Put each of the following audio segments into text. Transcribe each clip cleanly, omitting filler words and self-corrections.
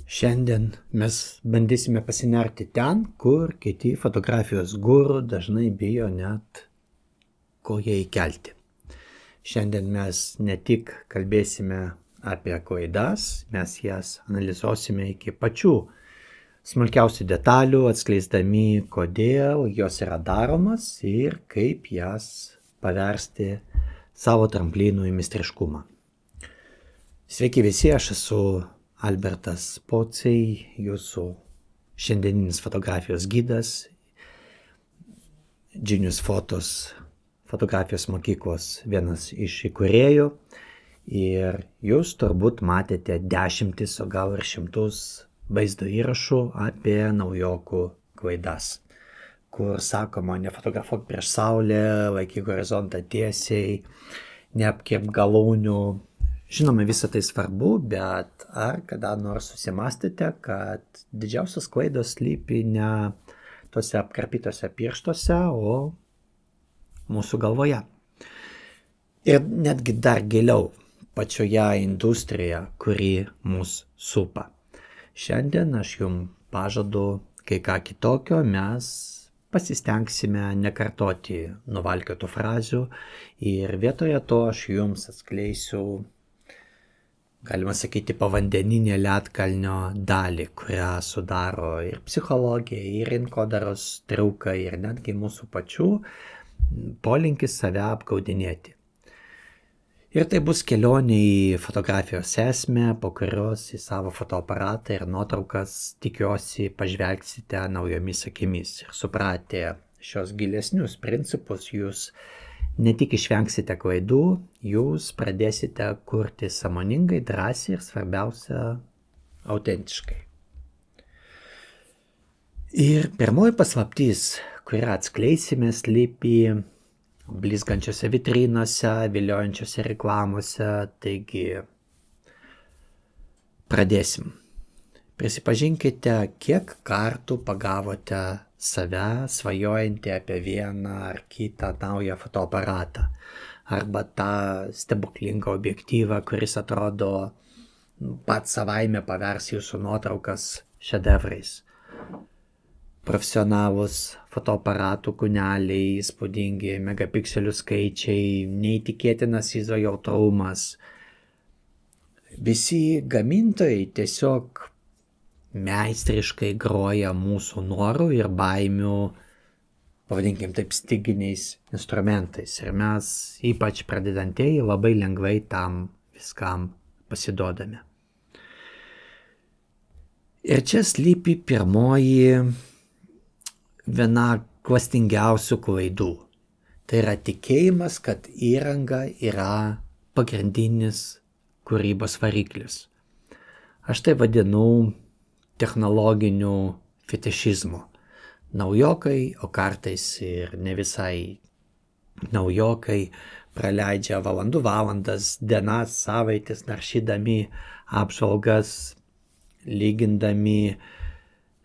Šiandien mes bandysime pasinerti ten, kur kiti fotografijos guru dažnai bijo net koją įkelti. Šiandien mes ne tik kalbėsime apie klaidas, mes jas analizuosime iki pačių smulkiausių detalių, atskleisdami, kodėl jos yra daromas ir kaip jas paversti savo tramplynų į meistriškumą. Sveiki visi, aš esu Albertas Pociai, jūsų šiandieninis fotografijos gidas, Genius Photos fotografijos mokyklos vienas iš įkūrėjų. Ir jūs turbūt matėte dešimtis, o gal ir šimtus vaizdo įrašų apie naujokų klaidas, kur sakoma, nefotografuok prieš saulę, laikyk horizontą tiesiai, neapkirpk galūnių. Žinoma, visą tai svarbu, bet ar kada nors susimastėte, kad didžiausios klaidos slypi ne tose apkarpytose pirštuose, o mūsų galvoje. Ir netgi dar giliau pačioje industrijoje, kuri mus supa. Šiandien aš jums pažadu kai ką kitokio, mes pasistengsime nekartoti nuvalkiotų frazių ir vietoje to aš jums atskleisiu, galima sakyti, povandeninė ledkalnio dalį, kurią sudaro ir psichologija, ir rinkodaros triukai, ir netgi mūsų pačių polinkis save apgaudinėti. Ir tai bus kelionė į fotografijos esmę, po kurios į savo fotoaparatą ir nuotraukas tikiuosi pažvelgsite naujomis akimis. Ir supratę šios gilesnius principus, jūs ne tik išvengsite klaidų, jūs pradėsite kurti sąmoningai, drąsiai ir svarbiausia, autentiškai. Ir pirmoji paslaptis, kurią atskleisime, slypi blizgančiose vitrinose, viliojančiose reklamose. Taigi, pradėsim. Prisipažinkite, kiek kartų pagavote save svajojantį apie vieną ar kitą naują fotoaparatą arba tą stebuklingą objektyvą, kuris atrodo pats savaime pavers jūsų nuotraukas šedevrais. Profesionalūs fotoaparatų kūneliai, įspūdingi megapikselių skaičiai, neįtikėtinas ISO jautrumas. Visi gamintojai tiesiog meistriškai groja mūsų norų ir baimių, pavadinkim taip, styginiais instrumentais. Ir mes, ypač pradedantieji, labai lengvai tam viskam pasiduodame. Ir čia slypi pirmoji viena klastingiausių klaidų. Tai yra tikėjimas, kad įranga yra pagrindinis kūrybos variklis. Aš tai vadinu technologiniu fetišizmu. Naujokai, o kartais ir ne visai naujokai, praleidžia valandas, dienas, savaitės naršydami apžvalgas, lygindami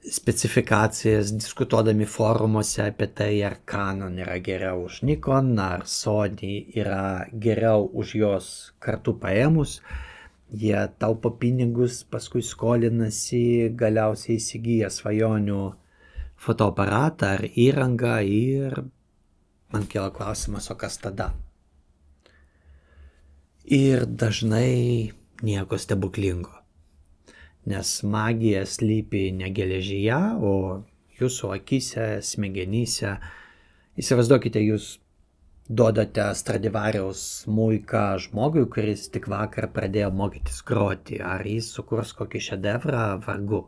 specifikacijas, diskutuodami forumuose apie tai, ar Canon yra geriau už Nikon, ar Sony yra geriau už jos kartu paėmus. Jie taupo pinigus, paskui skolinasi, galiausiai įsigyja svajonių fotoaparatą ar įrangą ir man kilo klausimas, o kas tada? Ir dažnai nieko stebuklingo, nes magija slypi ne geležyje, o jūsų akyse, smegenyse. Įsivaizduokite, jūs duodate Stradivariaus smuiką žmogui, kuris tik vakar pradėjo mokytis groti, ar jis sukurs kokį šedevrą, vargu.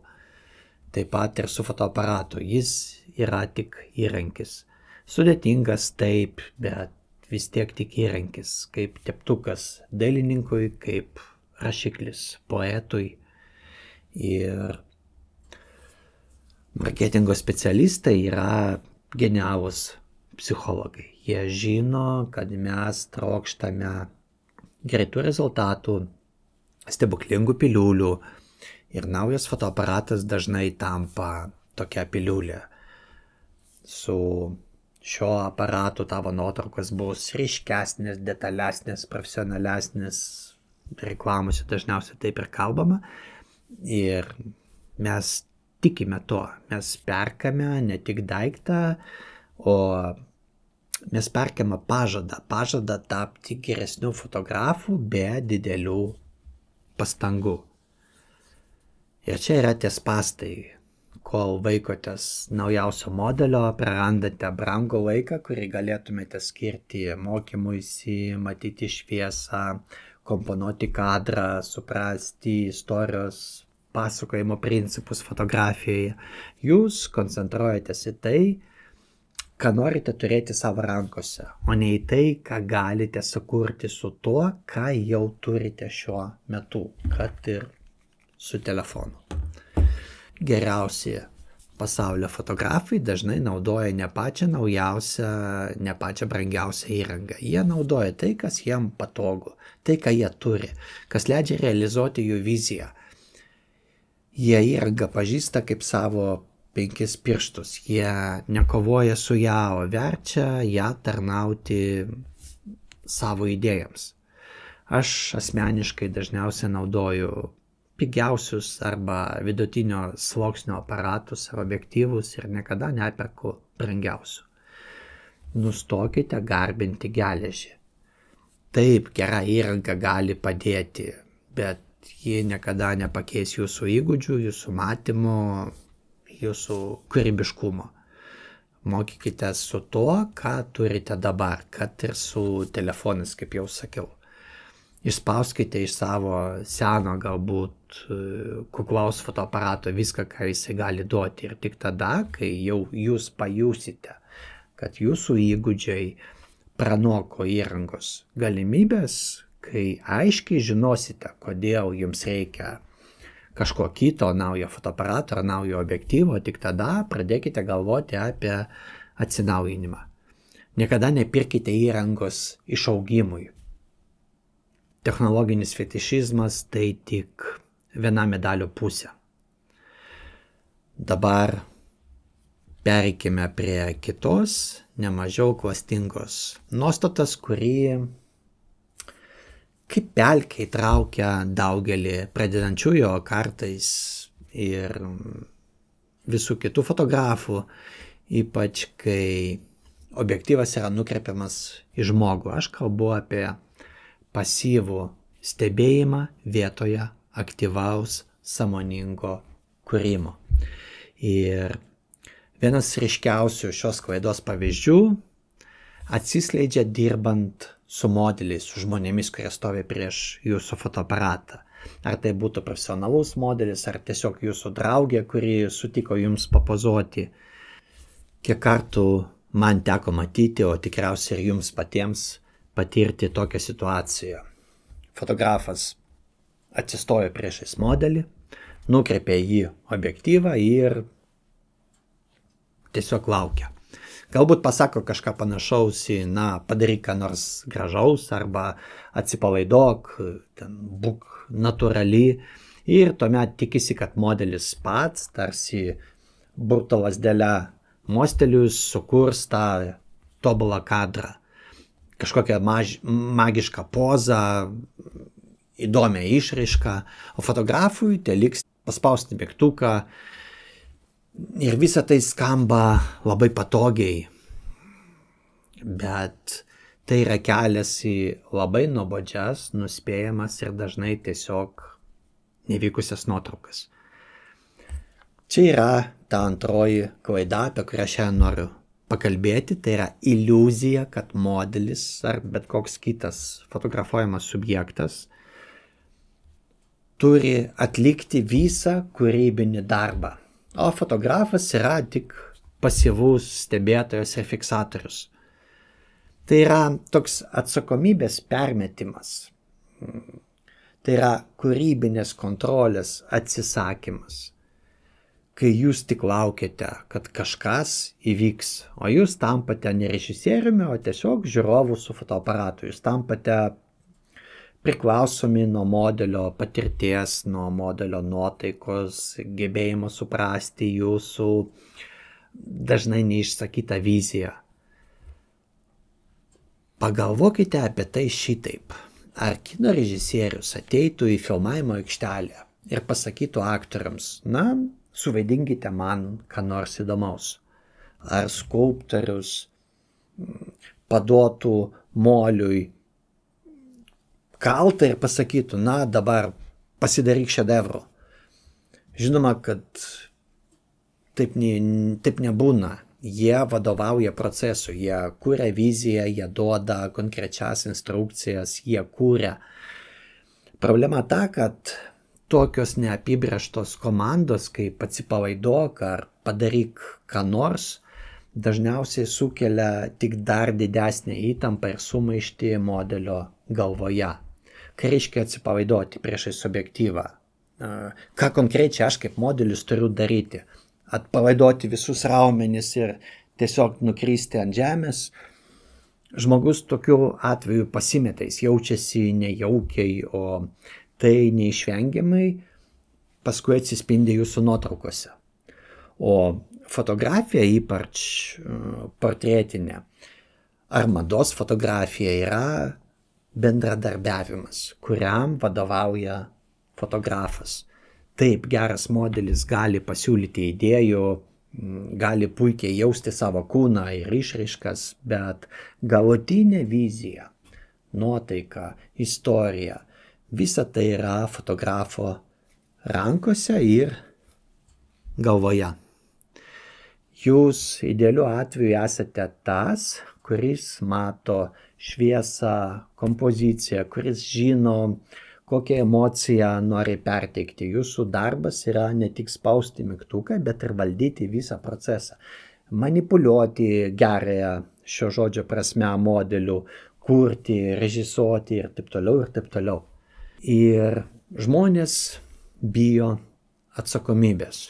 Taip pat ir su fotoaparatu, jis yra tik įrankis. Sudėtingas taip, bet vis tiek tik įrankis, kaip teptukas dailininkui, kaip rašiklis poetui. Ir marketingo specialistai yra genialūs psichologai. Jie žino, kad mes trokštame greitų rezultatų, stebuklingų piliulių ir naujas fotoaparatas dažnai tampa tokia piliulė. Su šiuo aparatu tavo nuotraukos bus ryškesnės, detalesnės, profesionalesnės, reklamose dažniausiai taip ir kalbama. Ir mes tikime to. Mes perkame ne tik daiktą, o mes perkame pažadą tapti geresniu fotografu be didelių pastangų. Ir čia yra tie spąstai. Kol vaikotės naujausio modelio, prarandate brangų laiką, kurį galėtumėte skirti mokymuisi, matyti šviesą, komponuoti kadrą, suprasti istorijos pasakojimo principus fotografijoje. Jūs koncentruojatės į tai, ką norite turėti savo rankose, o ne į tai, ką galite sukurti su tuo, ką jau turite šiuo metu, kad ir su telefonu. Geriausi pasaulio fotografai dažnai naudoja ne pačią naujausią, ne pačią brangiausią įrangą. Jie naudoja tai, kas jiem patogu, tai, ką jie turi, kas leidžia realizuoti jų viziją. Jie įrangą pažįsta kaip savo 5 pirštus. Jie nekovoja su ją, o verčia ją tarnauti savo idėjams. Aš asmeniškai dažniausiai naudoju pigiausius arba vidutinio sluoksnio aparatus ar objektyvus ir niekada neperku brangiausių. Nustokite garbinti geležį. Taip, gera įranga gali padėti, bet ji niekada nepakeis jūsų įgūdžių, jūsų matymo, jūsų kūrybiškumo. Mokykite su tuo, ką turite dabar, kad ir su telefonais, kaip jau sakiau. Išspauskite iš savo seno, galbūt kuklaus fotoaparato viską, ką jisai gali duoti. Ir tik tada, kai jau jūs pajusite, kad jūsų įgūdžiai pranoko įrangos galimybės, kai aiškiai žinosite, kodėl jums reikia kažko kito, naujo fotoaparato ar naujo objektyvo, tik tada pradėkite galvoti apie atsinaujinimą. Niekada nepirkite įrangos išaugimui. Technologinis fetišizmas tai tik viena medalio pusė. Dabar pereikime prie kitos, nemažiau klastingos nuostatos, kuri kaip pelkė įtraukia daugelį pradedančiųjų, o kartais ir visų kitų fotografų, ypač kai objektyvas yra nukreipiamas į žmogų. Aš kalbu apie pasyvų stebėjimą vietoje aktyvaus sąmoningo kūrimo. Ir vienas ryškiausių šios klaidos pavyzdžių atsiskleidžia dirbant su modeliais, su žmonėmis, kurie stovi prieš jūsų fotoaparatą. Ar tai būtų profesionalus modelis, ar tiesiog jūsų draugė, kuri sutiko jums papozuoti. Kiek kartų man teko matyti, o tikriausiai ir jums patiems patirti tokią situaciją. Fotografas atsistoja priešais modelį, nukreipia jį objektyvą ir tiesiog laukia. Galbūt pasako kažką panašaus į, padaryk ką nors gražaus, arba atsipalaiduok, būk natūrali. Ir tuomet tikisi, kad modelis pats, tarsi burto lazdele mostelius, sukurs tą tobulą kadrą. Kažkokią magišką pozą, įdomią išraišką, o fotografui teliks paspausti mygtuką ir visa tai skamba labai patogiai, bet tai yra kelias į labai nuobodžias, nuspėjamas ir dažnai tiesiog nevykusias nuotraukas. Čia yra ta antroji klaida, apie kurią šiandien noriu pakalbėti, tai yra iliuzija, kad modelis ar bet koks kitas fotografuojamas subjektas turi atlikti visą kūrybinį darbą, o fotografas yra tik pasyvus stebėtojas ir fiksatorius. Tai yra toks atsakomybės permetimas, tai yra kūrybinės kontrolės atsisakymas. Kai jūs tik laukiate, kad kažkas įvyks, o jūs tampate ne režisieriumi, o tiesiog žiūrovu su fotoaparatu. Jūs tampate priklausomi nuo modelio patirties, nuo modelio nuotaikos, gebėjimo suprasti jūsų dažnai neišsakytą viziją. Pagalvokite apie tai šitaip. Ar kino režisierius ateitų į filmavimo aikštelę ir pasakytų aktoriams, na, suvaidinkite man ką nors įdomaus. Ar skulptorius paduotų moliui kaltą ir pasakytų, na, dabar pasidaryk šedevrų. Žinoma, kad taip nebūna. Jie vadovauja procesu, jie kūrė viziją, jie duoda konkrečias instrukcijas, jie kūrė. Problema ta, kad tokios neapibrėžtos komandos, kaip atsipalaiduok ar padaryk ką nors, dažniausiai sukelia tik dar didesnę įtampą ir sumaištį modelio galvoje. Ką reiškia atsipalaiduoti priešais objektyvą? Ką konkrečiai aš kaip modelis turiu daryti? Atpalaiduoti visus raumenis ir tiesiog nukristi ant žemės? Žmogus tokiu atveju pasimeta, jis jaučiasi nejaukiai, o tai neišvengiamai paskui atsispindi jūsų nuotraukose. O fotografija, ypač portretinė ar mados fotografija, yra bendradarbiavimas, kuriam vadovauja fotografas. Taip, geras modelis gali pasiūlyti idėjų, gali puikiai jausti savo kūną ir išraiškas, bet galutinė vizija, nuotaika, istorija, visa tai yra fotografo rankose ir galvoje. Jūs idealiu atveju esate tas, kuris mato šviesą, kompoziciją, kuris žino, kokią emociją nori perteikti. Jūsų darbas yra ne tik spausti mygtuką, bet ir valdyti visą procesą. Manipuliuoti gerąją šio žodžio prasme modeliu, kurti, režisuoti ir taip toliau ir taip toliau. Ir žmonės bijo atsakomybės.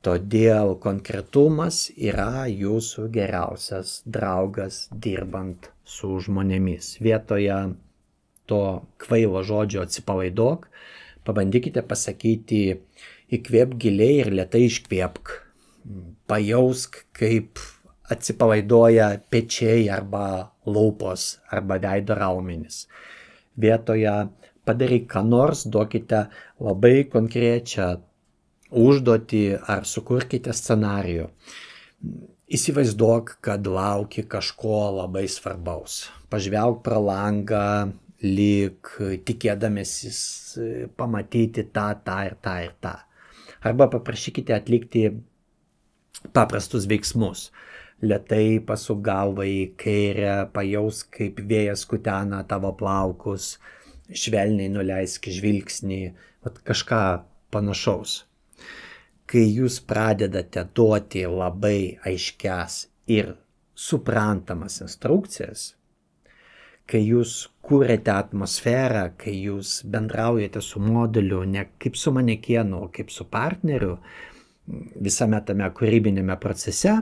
Todėl konkretumas yra jūsų geriausias draugas dirbant su žmonėmis. Vietoje to kvailo žodžio atsipalaiduok, pabandykite pasakyti įkvėpk giliai ir lėtai iškvėpk. Pajausk, kaip atsipalaiduoja pečiai arba lūpos arba veido raumenys. Vietoje padaryk ką nors, duokite labai konkrečią užduotį ar sukurkite scenarijų. Įsivaizduok, kad lauki kažko labai svarbaus. Pažvelk pro langą, lyg tikėdamasis pamatyti tą ir tą. Arba paprašykite atlikti paprastus veiksmus. Lėtai pasuk galvą į kairę, pajausk, kaip vėjas kutena tavo plaukus, švelniai nuleisk žvilgsnį, kažką panašaus. Kai jūs pradedate duoti labai aiškias ir suprantamas instrukcijas, kai jūs kūrėte atmosferą, kai jūs bendraujate su modeliu ne kaip su manekienu, o kaip su partneriu visame tame kūrybinėme procese,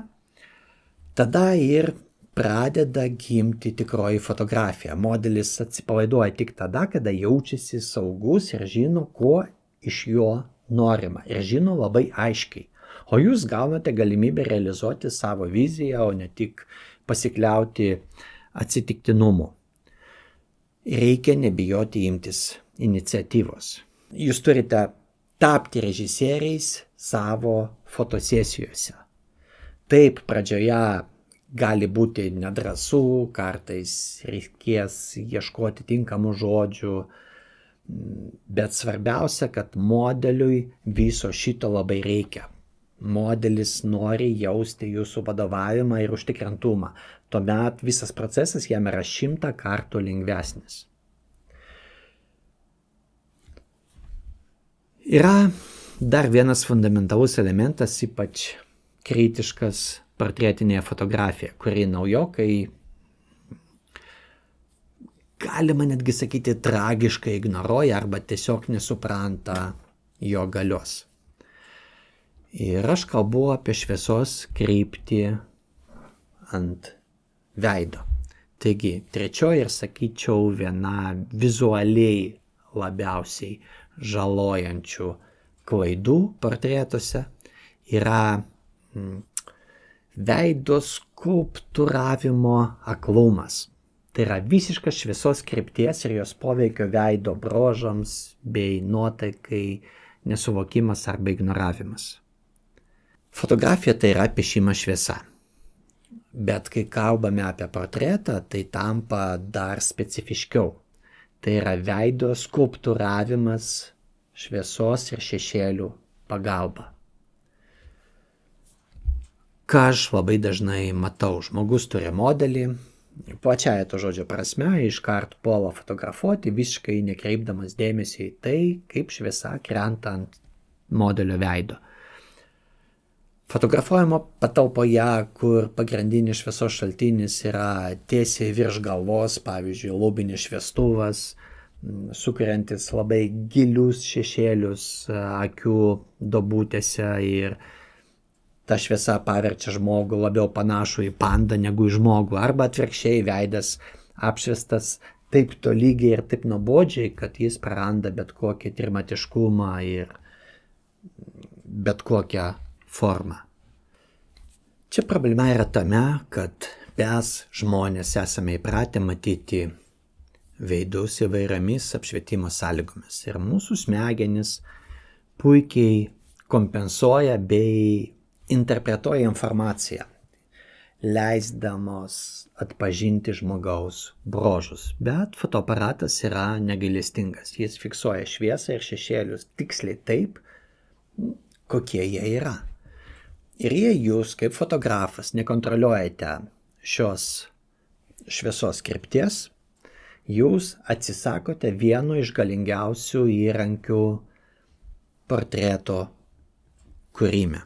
tada ir pradeda gimti tikroji fotografija. Modelis atsipalaiduoja tik tada, kada jaučiasi saugus ir žino, ko iš jo norima. Ir žino labai aiškiai. O jūs gaunate galimybę realizuoti savo viziją, o ne tik pasikliauti atsitiktinumu. Reikia nebijoti imtis iniciatyvos. Jūs turite tapti režisieriais savo fotosesijose. Taip, pradžioje gali būti nedrąsu, kartais reikės ieškoti tinkamų žodžių, bet svarbiausia, kad modeliui viso šito labai reikia. Modelis nori jausti jūsų vadovavimą ir užtikrintumą. Tuomet visas procesas jam yra 100 kartų lengvesnis. Yra dar vienas fundamentalus elementas, ypač kritiškas portretinėje fotografijoje, kurį naujokai, galima netgi sakyti, tragiškai ignoruoja arba tiesiog nesupranta jo galios. Ir aš kalbu apie šviesos kryptį ant veido. Taigi, trečioji ir sakyčiau viena vizualiai labiausiai žalojančių klaidų portretuose yra veido skulptūravimo aklumas. Tai yra visiškas šviesos krypties ir jos poveikio veido bruožams bei nuotaikai nesuvokimas arba ignoravimas. Fotografija tai yra piešimas šviesa. Bet kai kalbame apie portretą, tai tampa dar specifiškiau. Tai yra veido skulptūravimas šviesos ir šešėlių pagalba. Ką aš labai dažnai matau, žmogus turi modelį, plačiaja to žodžio prasme, iškart puola fotografuoti, visiškai nekreipdamas dėmesį į tai, kaip šviesa krenta ant modelio veido. Fotografuojama patalpoje, kur pagrindinis šviesos šaltinis yra tiesiai virš galvos, pavyzdžiui, lubinis šviestuvas, sukuriantis labai gilius šešėlius akių duobutėse ir ta šviesa paverčia žmogų labiau panašų į pandą negu į žmogų, arba atvirkščiai veidas apšviestas taip tolygiai ir taip nuobodžiai, kad jis praranda bet kokį trimatiškumą ir bet kokią formą. Čia problema yra tame, kad mes žmonės esame įpratę matyti veidus įvairiomis apšvietimo sąlygomis ir mūsų smegenys puikiai kompensuoja bei interpretuoja informaciją, leisdamos atpažinti žmogaus bruožus. Bet fotoaparatas yra negailestingas. Jis fiksuoja šviesą ir šešėlius tiksliai taip, kokie jie yra. Ir jei jūs kaip fotografas nekontroliuojate šios šviesos krypties, jūs atsisakote vieno iš galingiausių įrankių portreto kūrime.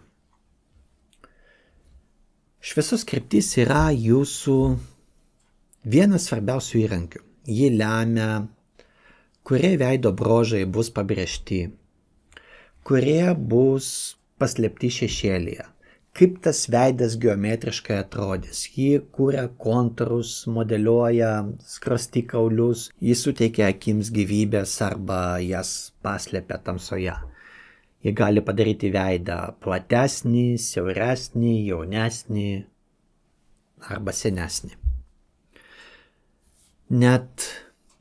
Šviesos kryptis yra jūsų vienas svarbiausių įrankių. Ji lemia, kurie veido bruožai bus pabrėžti, kurie bus paslėpti šešėlyje, kaip tas veidas geometriškai atrodys. Ji kuria kontūrus, modeliuoja skruostikaulius, ji suteikia akims gyvybės arba jas paslėpia tamsoje. Jie gali padaryti veidą platesnį, siauresnį, jaunesnį arba senesnį. Net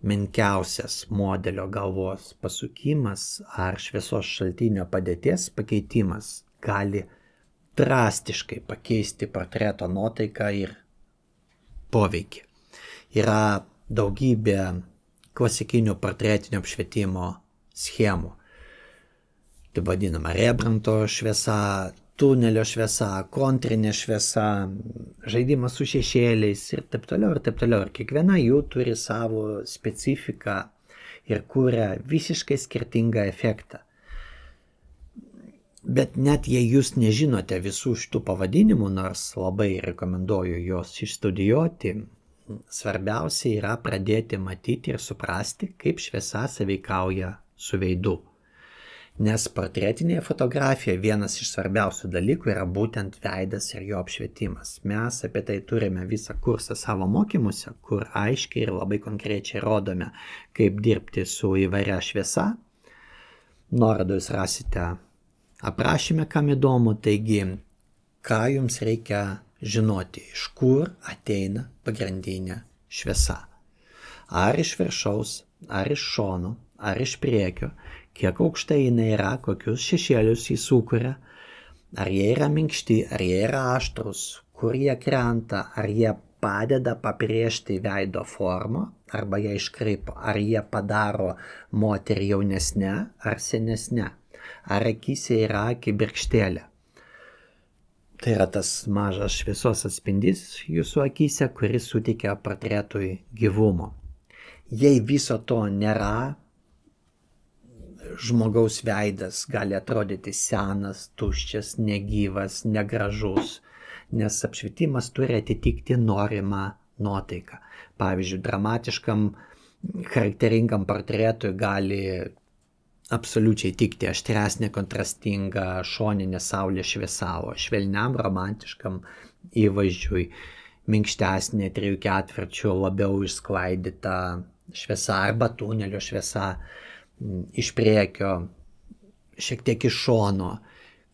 menkiausias modelio galvos pasukimas ar šviesos šaltinio padėties pakeitimas gali drastiškai pakeisti portreto nuotaiką ir poveikį. Yra daugybė klasikinių portretinio apšvietimo schemų. Tai vadinama Rembrandto šviesa, tunelio šviesa, kontrinė šviesa, žaidimas su šešėliais ir taip toliau ir taip toliau. Ir kiekviena jų turi savo specifiką ir kuria visiškai skirtingą efektą. Bet net jei jūs nežinote visų šitų pavadinimų, nors labai rekomenduoju juos išstudijuoti, svarbiausia yra pradėti matyti ir suprasti, kaip šviesa sąveikauja su veidu. Nes portretinėje fotografijoje vienas iš svarbiausių dalykų yra būtent veidas ir jo apšvietimas. Mes apie tai turime visą kursą savo mokymuose, kur aiškiai ir labai konkrečiai rodome, kaip dirbti su įvairia šviesa. Nuorodų jūs rasite aprašyme, kam įdomu. Taigi, ką jums reikia žinoti, iš kur ateina pagrindinė šviesa. Ar iš viršaus, ar iš šono, ar iš priekio. Kiek aukštai jinai yra, kokius šešėlius jį sukuria, ar jie yra minkšti, ar jie yra aštrus, kur jie krenta, ar jie padeda pabrėžti veido formą, arba ją iškraipo, ar jie padaro moterį jaunesnę ar senesnę, ar akyse yra kibirkštėlė. Tai yra tas mažas šviesos atspindys jūsų akyse, kuris suteikia portretui gyvumo. Jei viso to nėra, žmogaus veidas gali atrodyti senas, tuščias, negyvas, negražus, nes apšvietimas turi atitikti norimą nuotaiką. Pavyzdžiui, dramatiškam, charakteringam portretui gali absoliučiai tikti aštresnė, kontrastinga šoninė saulės šviesa, o švelniam, romantiškam įvaizdžiui minkštesnė 3/4 labiau išsklaidyta šviesa arba tunelio šviesa iš priekio, šiek tiek iš šono,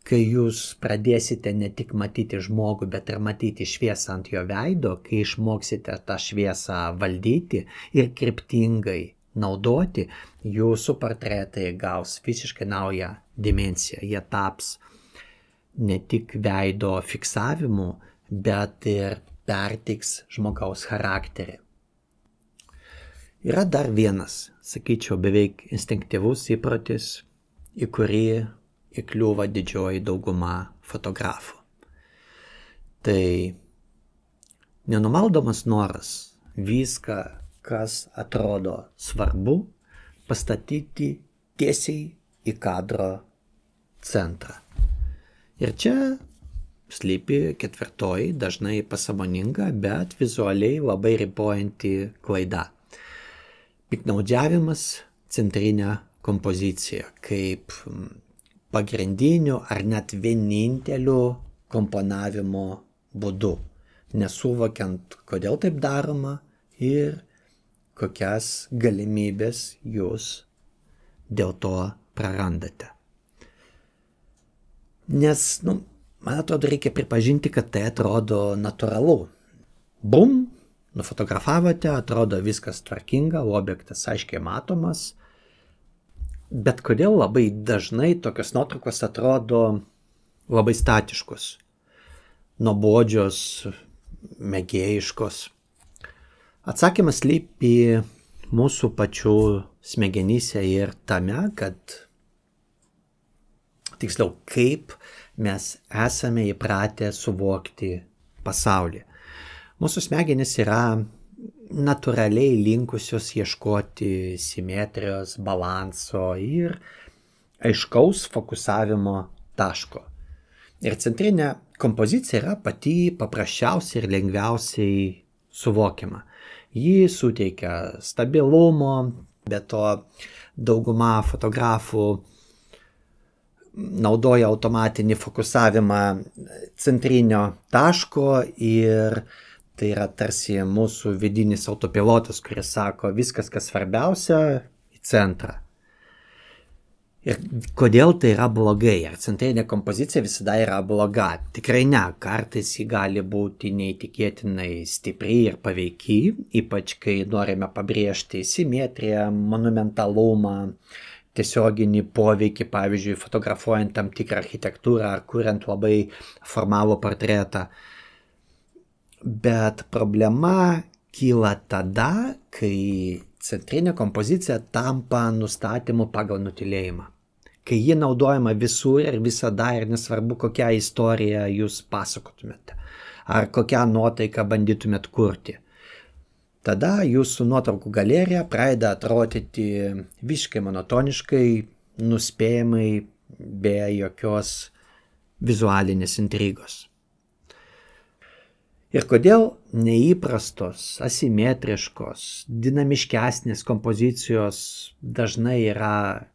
kai jūs pradėsite ne tik matyti žmogų, bet ir matyti šviesą ant jo veido, kai išmoksite tą šviesą valdyti ir kryptingai naudoti, jūsų portretai gaus visiškai naują dimensiją. Jie taps ne tik veido fiksavimu, bet ir perteiks žmogaus charakterį. Yra dar vienas, sakyčiau, beveik instinktyvus įprotis, į kurį įkliūva didžioji dauguma fotografų. Tai nenumaldomas noras viską, kas atrodo svarbu, pastatyti tiesiai į kadro centrą. Ir čia slypi ketvirtoji, dažnai pasąmoninga, bet vizualiai labai ribojanti klaida. Piktnaudžiavimas centrinė kompozicija kaip pagrindiniu ar net vieninteliu komponavimo būdu, nesuvokiant, kodėl taip daroma ir kokias galimybės jūs dėl to prarandate. Nes, man atrodo, reikia pripažinti, kad tai atrodo natūralu. Bum, nufotografavote, atrodo viskas tvarkinga, objektas aiškiai matomas. Bet kodėl labai dažnai tokios nuotraukos atrodo labai statiškos, nuobodžios, mėgėjiškos? Atsakymas slypi mūsų pačių smegenyse ir tame, kad tiksliau, kaip mes esame įpratę suvokti pasaulį. Mūsų smegenys yra natūraliai linkusios ieškoti simetrijos, balanso ir aiškaus fokusavimo taško. Ir centrinė kompozicija yra pati paprasčiausia ir lengviausiai suvokiama. Ji suteikia stabilumo, be to dauguma fotografų naudoja automatinį fokusavimą centrinio taško ir tai yra tarsi mūsų vidinis autopilotas, kuris sako viskas, kas svarbiausia, į centrą. Ir kodėl tai yra blogai? Ar centrinė kompozicija visada yra bloga? Tikrai ne. Kartais ji gali būti neįtikėtinai stipri ir paveiki, ypač kai norime pabrėžti simetriją, monumentalumą, tiesioginį poveikį, pavyzdžiui, fotografuojant tam tikrą architektūrą ar kuriant labai formalų portretą. Bet problema kyla tada, kai centrinė kompozicija tampa nustatymu pagal nutylėjimą. Kai ji naudojama visur ir visada ir nesvarbu, kokią istoriją jūs pasakotumėte ar kokią nuotaiką bandytumėt kurti. Tada jūsų nuotraukų galerija pradeda atrodyti visiškai monotoniškai, nuspėjamai, be jokios vizualinės intrigos. Ir kodėl neįprastos, asimetriškos, dinamiškesnės kompozicijos dažnai yra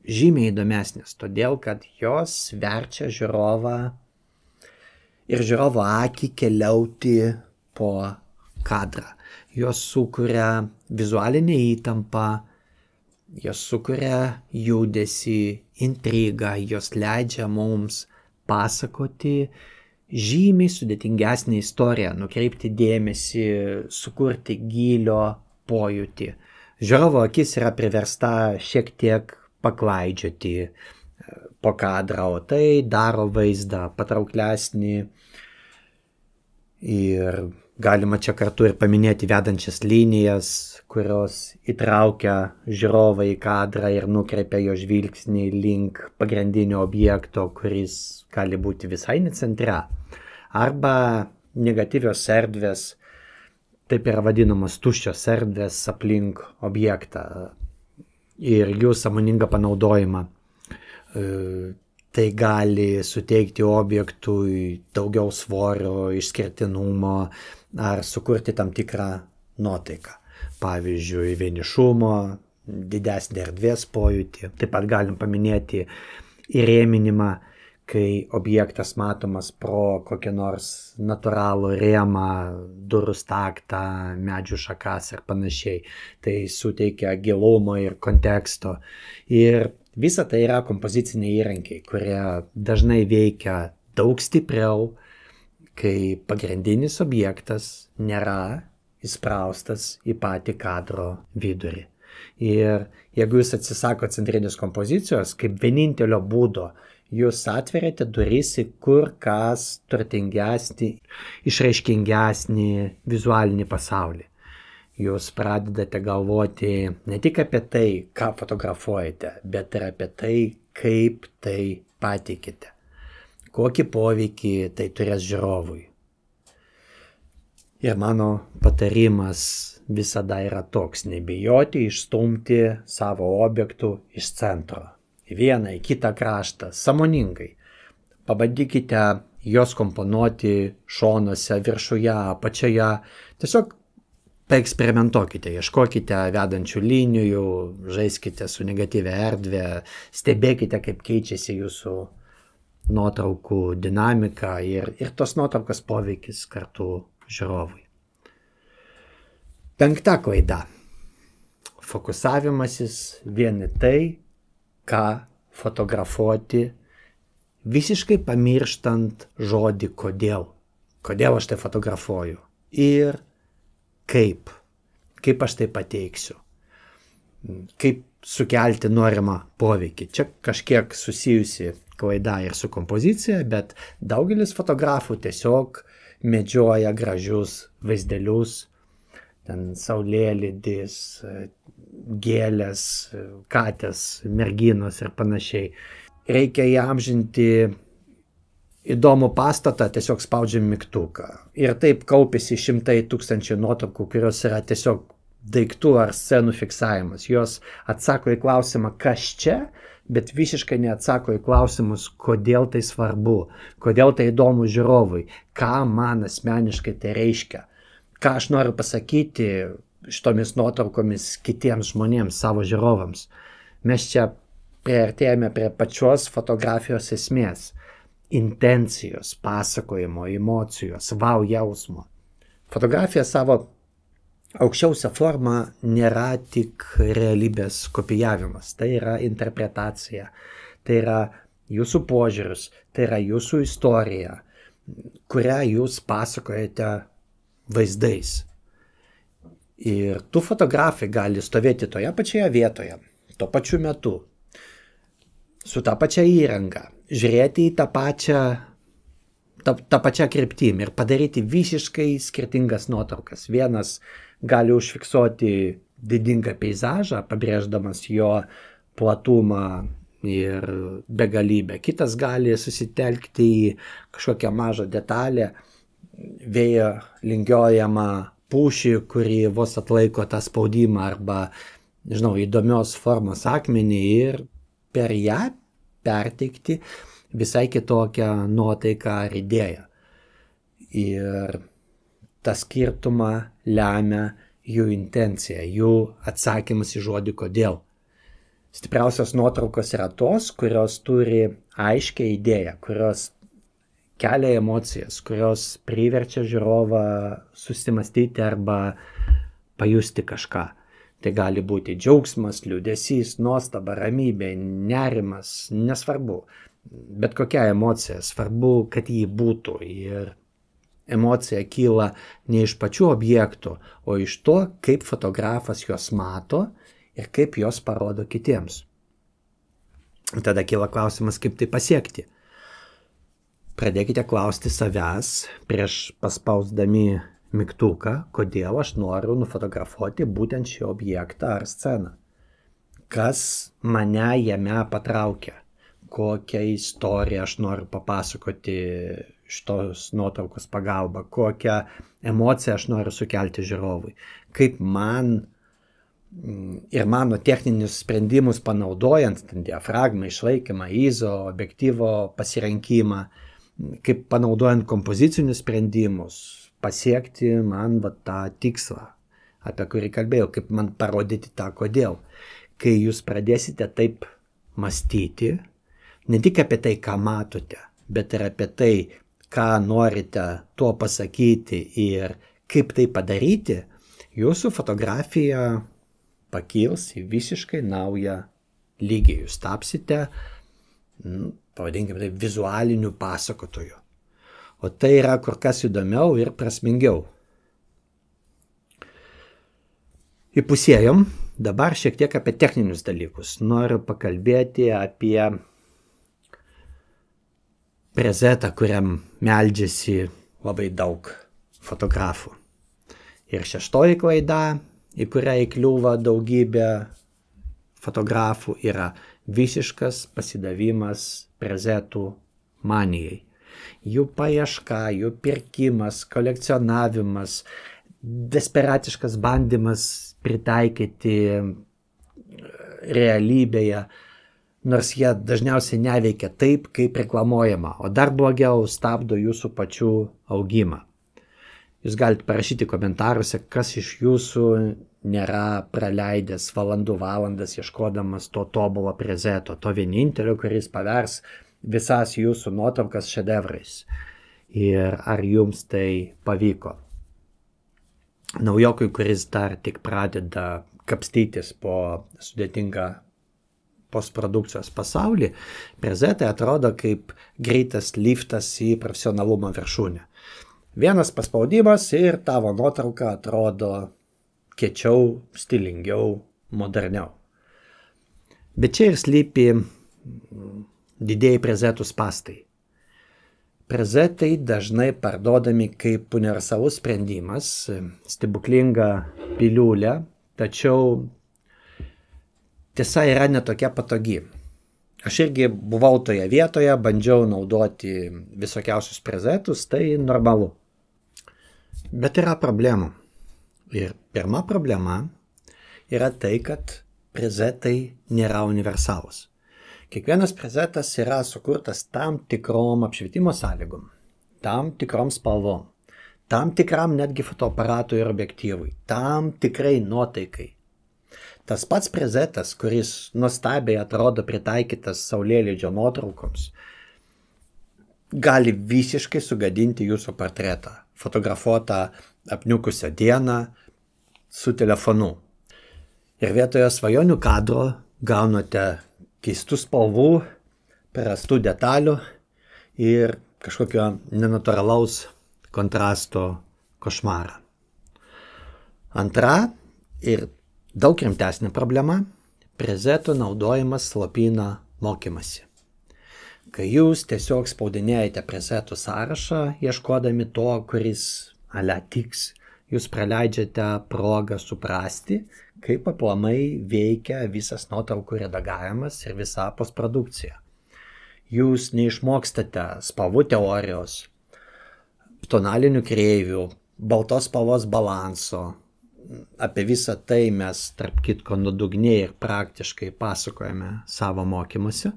žymiai įdomesnės? Todėl, kad jos verčia žiūrovą ir žiūrovo akį keliauti po kadrą. Jos sukuria vizualinę įtampą, jos sukuria judesį, intrigą, jos leidžia mums pasakoti žymiai sudėtingesnė istorija, nukreipti dėmesį, sukurti gylio pojūtį. Žiūrovo akis yra priversta šiek tiek paklaidžioti po kadrą, o tai daro vaizdą patrauklesnį. Ir galima čia kartu ir paminėti vedančias linijas, kurios įtraukia žiūrovą į kadrą ir nukreipia jo žvilgsnį link pagrindinio objekto, kuris gali būti visai ne centre. Arba negatyvios erdvės, taip yra vadinamos tuščios erdvės aplink objektą ir jų sąmoningą panaudojimą. Tai gali suteikti objektui daugiau svorio, išskirtinumo ar sukurti tam tikrą nuotaiką. Pavyzdžiui, vienišumo, didesnį erdvės pojūtį. Taip pat galim paminėti įrėminimą, kai objektas matomas pro kokią nors natūralų rėmą, durų staktą, medžių šakas ir panašiai. Tai suteikia gilumo ir konteksto. Ir Visa tai yra kompoziciniai įrankiai, kurie dažnai veikia daug stipriau, kai pagrindinis objektas nėra įspraustas į patį kadro vidurį. Ir jeigu jūs atsisako centrinės kompozicijos, kaip vienintelio būdo, jūs atveriate duris į kur kas turtingesnį, išraiškingesnį vizualinį pasaulį. Jūs pradedate galvoti ne tik apie tai, ką fotografuojate, bet ir apie tai, kaip tai pateikite. Kokį poveikį tai turės žiūrovui. Ir mano patarimas visada yra toks: nebijoti išstumti savo objektų iš centro. Į vieną, į kitą kraštą, sąmoningai. Pabandykite juos komponuoti šonuose, viršuje, apačioje. Tiesiog paeksperimentuokite, ieškokite vedančių linijų, žaiskite su negatyvia erdvė, stebėkite, kaip keičiasi jūsų nuotraukų dinamika ir tos nuotraukos poveikis kartu žiūrovui. 5. klaida. Fokusavimasis vien į tai, ką fotografuoti, visiškai pamirštant žodį kodėl. Kodėl aš tai fotografuoju ir kaip aš tai pateiksiu. Kaip sukelti norimą poveikį. Čia kažkiek susijusi klaida ir su kompozicija, bet daugelis fotografų tiesiog medžioja gražius vaizdelius, ten saulėlydis, gėlės, katės, merginos ir panašiai. Reikia įamžinti įdomų pastatą, tiesiog spaudžiam mygtuką. Ir taip kaupiasi šimtai tūkstančių nuotraukų, kurios yra tiesiog daiktų ar scenų fiksavimas. Jos atsako į klausimą, kas čia, bet visiškai neatsako į klausimus, kodėl tai svarbu, kodėl tai įdomu žiūrovui, ką man asmeniškai tai reiškia, ką aš noriu pasakyti šitomis nuotraukomis kitiems žmonėms, savo žiūrovams. Mes čia priartėjame prie pačios fotografijos esmės, intencijos, pasakojimo, emocijos, wow jausmo. Fotografija savo aukščiausia forma nėra tik realybės kopijavimas, tai yra interpretacija, tai yra jūsų požiūris, tai yra jūsų istorija, kurią jūs pasakojate vaizdais. Ir tų fotografai gali stovėti toje pačioje vietoje, tuo pačiu metu, su tą pačią įrangą, žiūrėti į tą pačią kryptimį ir padaryti visiškai skirtingas nuotraukas. Vienas gali užfiksuoti didingą peizažą, pabrėždamas jo platumą ir begalybę. Kitas gali susitelkti į kažkokią mažą detalę, vėjo lingiojamą pušį, kuri vos atlaiko tą spaudimą, arba, įdomios formos akmenį ir per ją perteikti visai kitokią nuotaiką ar idėją. Ir tą skirtumą lemia jų intencija, jų atsakymas į žodį kodėl. Stipriausios nuotraukos yra tos, kurios turi aiškią idėją, kurios kelia emocijas, kurios priverčia žiūrovą susimastyti arba pajusti kažką. Tai gali būti džiaugsmas, liūdesys, nuostaba, ramybė, nerimas, nesvarbu. Bet kokia emocija, svarbu, kad ji būtų. Ir emocija kyla ne iš pačių objektų, o iš to, kaip fotografas juos mato ir kaip juos parodo kitiems. Tada kyla klausimas, kaip tai pasiekti. Pradėkite klausti savęs prieš paspausdami mygtuką, kodėl aš noriu nufotografuoti būtent šį objektą ar sceną. Kas mane jame patraukia, kokią istoriją aš noriu papasakoti šitos nuotraukos pagalba, kokią emociją aš noriu sukelti žiūrovui, kaip man ir mano techninius sprendimus panaudojant, diafragmą, išlaikymą, ISO, objektyvo pasirinkimą, kaip panaudojant kompozicinius sprendimus, pasiekti man tą tikslą, apie kurį kalbėjau, kaip man parodyti tą kodėl. Kai jūs pradėsite taip mąstyti, ne tik apie tai, ką matote, bet ir apie tai, ką norite tuo pasakyti ir kaip tai padaryti, jūsų fotografija pakils į visiškai naują lygiai jūs tapsite, pavadinkime tai, vizualiniu pasakotoju. O tai yra kur kas įdomiau ir prasmingiau. Įpusėjom, dabar šiek tiek apie techninius dalykus. Noriu pakalbėti apie prezetą, kuriam meldžiasi labai daug fotografų. Ir 6 klaida, į kurią įkliūva daugybė fotografų, yra visiškas pasidavimas prezetų manijai. Jų paieška, jų pirkimas, kolekcionavimas, desperatiškas bandymas pritaikyti realybėje, nors jie dažniausiai neveikia taip, kaip reklamuojama, o dar blogiau stabdo jūsų pačių augimą. Jūs galite parašyti komentaruose, kas iš jūsų nėra praleidęs valandas ieškodamas to tobulo prezeto, to vienintelio, kuris pavers visas jūsų nuotraukas šedevrais. Ir ar jums tai pavyko? Naujokui, kuris dar tik pradeda kapstytis po sudėtingą postprodukcijos pasaulį, prezetai atrodo kaip greitas liftas į profesionalumo viršūnę. Vienas paspaudimas ir tavo nuotrauka atrodo kiečiau, stilingiau, moderniau. Bet čia ir slypi didieji prezetų spąstai. Prezetai dažnai parduodami kaip universalus sprendimas, stebuklinga piliulė, tačiau tiesa yra netokia patogi. Aš irgi buvau toje vietoje, bandžiau naudoti visokiausius prezetus, tai normalu. Bet yra problemų. Ir pirma problema yra tai, kad prezetai nėra universalūs. Kiekvienas prezetas yra sukurtas tam tikrom apšvietimo sąlygom, tam tikrom spalvom, tam tikram netgi fotoaparatui ir objektyvui, tam tikrai nuotaikai. Tas pats prezetas, kuris nuostabiai atrodo pritaikytas saulėlydžio nuotraukoms, gali visiškai sugadinti jūsų portretą, fotografuotą apniukusią dieną su telefonu. Ir vietoje svajonių kadro gaunate keistų spalvų, prastų detalių ir kažkokio nenatūralaus kontrasto košmarą. Antra ir daug rimtesnė problema – prezeto naudojimas slopina mokymasi. Kai jūs tiesiog spaudinėjate prezetų sąrašą, ieškodami to, kuris tiks, jūs praleidžiate progą suprasti, kaip aplamai veikia visas nuotraukų redagavimas ir visa postprodukcija. Jūs neišmokstate spalvų teorijos, tonalinių kreivių, baltos spalvos balanso. Apie visą tai mes, tarp kitko, nuodugniai ir praktiškai pasakojame savo mokymuose.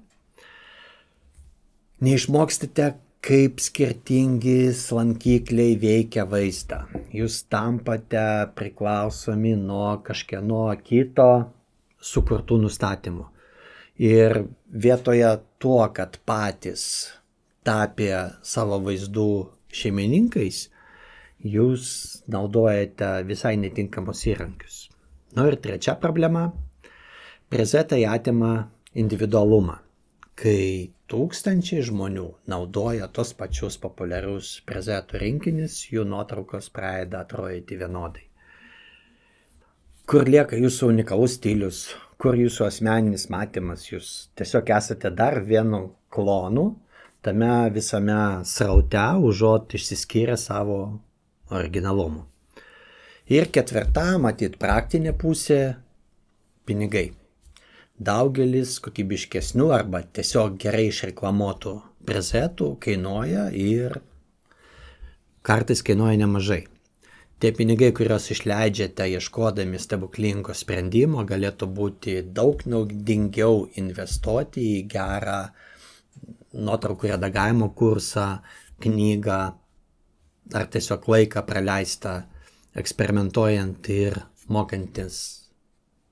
Neišmokstate, kaip skirtingi slankikliai veikia vaizdą. Jūs tampate priklausomi nuo kažkieno kito sukurtų nustatymų. Ir vietoje to, kad patys tapė savo vaizdų šeimininkais, jūs naudojate visai netinkamus įrankius. Ir trečia problema – prezetai atima individualumą. Kai tūkstančiai žmonių naudoja tos pačius populiarius prezetų rinkinius, jų nuotraukos pradeda atrodyti vienodai. Kur lieka jūsų unikalus stilius, kur jūsų asmeninis matymas, jūs tiesiog esate dar vienu klonu tame visame sraute, užuot išsiskyrę savo originalumu. Ir ketvirta, matyt, praktinė pusė – pinigai. Daugelis kokybiškesnių arba tiesiog gerai išreklamuotų prezetų kainuoja ir kartais kainuoja nemažai. Tie pinigai, kuriuos išleidžiate ieškodami stebuklingo sprendimo, galėtų būti daug naudingiau investuoti į gerą nuotraukų redagavimo kursą, knygą ar tiesiog laiką praleistą eksperimentuojant ir mokantis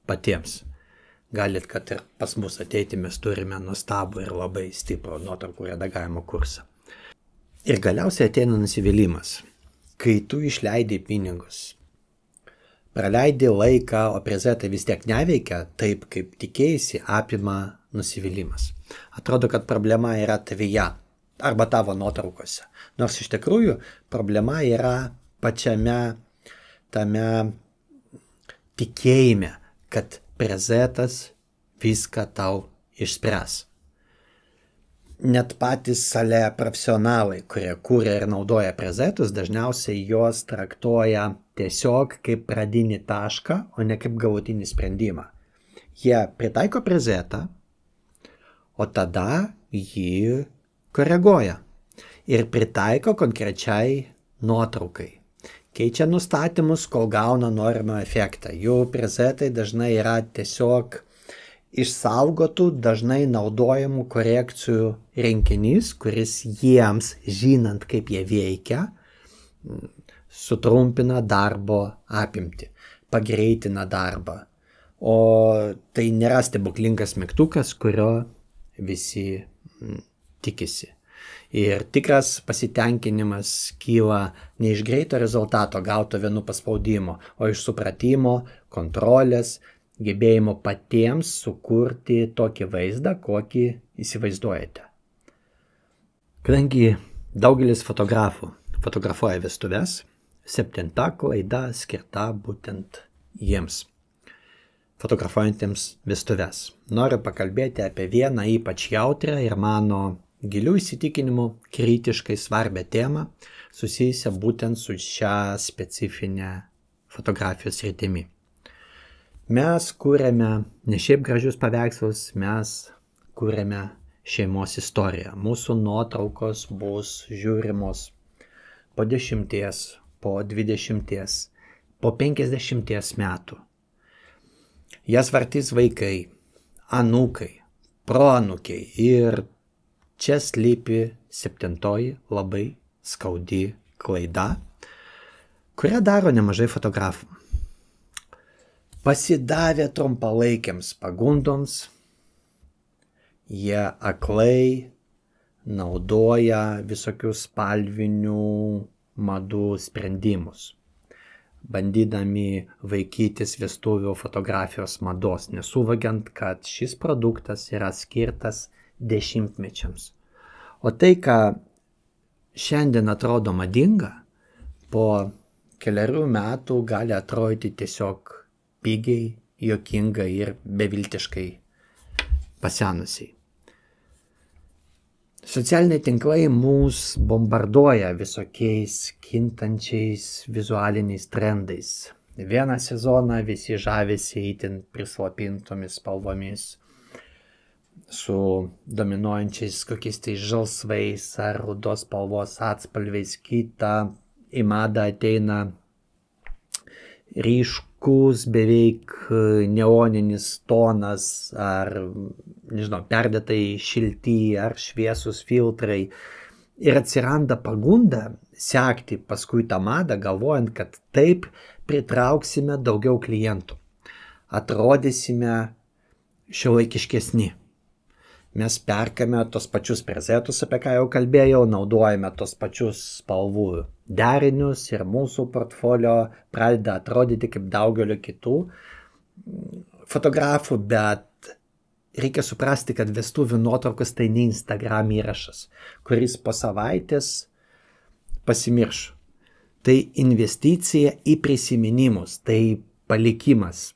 patiems. Galit, kad ir pas mus ateiti, mes turime nuostabų ir labai stiprų nuotraukų redagavimo kursą. Ir galiausiai ateina nusivylimas. Kai tu išleidai pinigus, Praleidi laiką, o prezetai vis tiek neveikia taip, kaip tikėjai, apima nusivylimas. Atrodo, kad problema yra tavyje arba tavo nuotraukose. Nors iš tikrųjų problema yra pačiame tame tikėjime, kad prezetas viską tau išspręs. Net patys sale profesionalai, kurie kūrė ir naudoja prezetus, dažniausiai juos traktuoja tiesiog kaip pradinį tašką, o ne kaip galutinį sprendimą. Jie pritaiko prezetą, o tada jį koreguoja ir pritaiko konkrečiai nuotraukai. Keičia nustatymus, kol gauna norimą efektą. Jų prezetai dažnai yra tiesiog išsaugotų, dažnai naudojamų korekcijų rinkinys, kuris jiems, žinant kaip jie veikia, sutrumpina darbo apimtį, pagreitina darbą. O tai nėra stebuklingas mygtukas, kurio visi tikisi. Ir tikras pasitenkinimas kyla ne iš greito rezultato gauto vienu paspaudimu, o iš supratimo, kontrolės, gebėjimo patiems sukurti tokį vaizdą, kokį įsivaizduojate. Kadangi daugelis fotografų fotografuoja vestuves, 7 klaida skirta būtent jiems, fotografuojantiems vestuves. Noriu pakalbėti apie vieną ypač jautrią ir mano gilių įsitikinimų kritiškai svarbią temą, susijusią būtent su šią specifinę fotografijos sritimi. Mes kūrėme ne šiaip gražius paveikslus, mes kūrėme šeimos istoriją. Mūsų nuotraukos bus žiūrimos po 10, po 20, po 50 metų. Jas vartys vaikai, anūkai, proanūkiai ir čia slypi 7 labai skaudi klaida, kurią daro nemažai fotografų. Pasidavę trumpalaikiams pagundoms, jie aklai naudoja visokius spalvinių madų sprendimus, bandydami vaikytis vestuvių fotografijos mados, nesuvokiant, kad šis produktas yra skirtas dešimtmečiams. O tai, ką šiandien atrodo madinga, po keliarių metų gali atrodyti tiesiog pigiai, juokingai ir beviltiškai pasenusiai. Socialiniai tinklai mus bombarduoja visokiais kintančiais vizualiniais trendais. Vieną sezoną visi žavisi itin prislopintomis spalvomis, su dominuojančiais kokiais tai žalsvais ar rudos spalvos atspalviais. Kitą į madą ateina ryškus, beveik neoninis tonas ar, nežinau, perdėtai šilti ar šviesus filtrai. Ir atsiranda pagunda sekti paskui tą madą, galvojant, kad taip pritrauksime daugiau klientų. Atrodysime šiuolaikiškesni. Mes perkame tos pačius prezetus, apie ką jau kalbėjau, naudojame tos pačius spalvų derinius ir mūsų portfolio pradeda atrodyti kaip daugelio kitų fotografų, bet reikia suprasti, kad vestuvių nuotraukos tai ne Instagram įrašas, kuris po savaitės pasimirš. Tai investicija į prisiminimus, tai palikimas.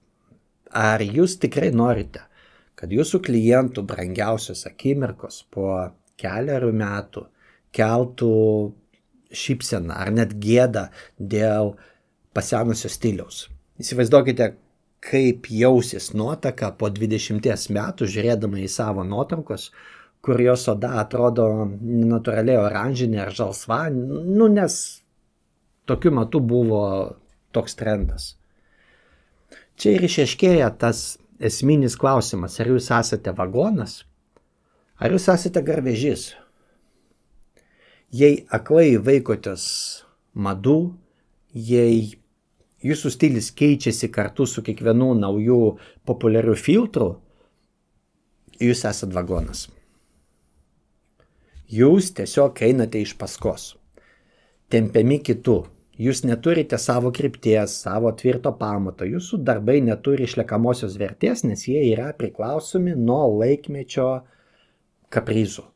Ar jūs tikrai norite, kad jūsų klientų brangiausios akimirkos po keliarių metų keltų šypseną ar net gėdą dėl pasenusio stiliaus? Įsivaizduokite, kaip jausis nuotaka po 20 metų žiūrėdama į savo nuotraukos, kur jos oda atrodo natūraliai oranžinė ar žalsva, nes tokiu metu buvo toks trendas. Čia ir išaiškėja tas esminis klausimas, ar jūs esate vagonas, ar jūs esate garvežys. Jei aklai vaikotės madų, jei jūsų stilis keičiasi kartu su kiekvienu naujų populiarių filtrų, jūs esate vagonas. Jūs tiesiog einate iš paskos, tempiami kitų, Jūs neturite savo krypties, savo tvirto pamato, jūsų darbai neturi išliekamosios vertės, nes jie yra priklausomi nuo laikmečio kaprizų.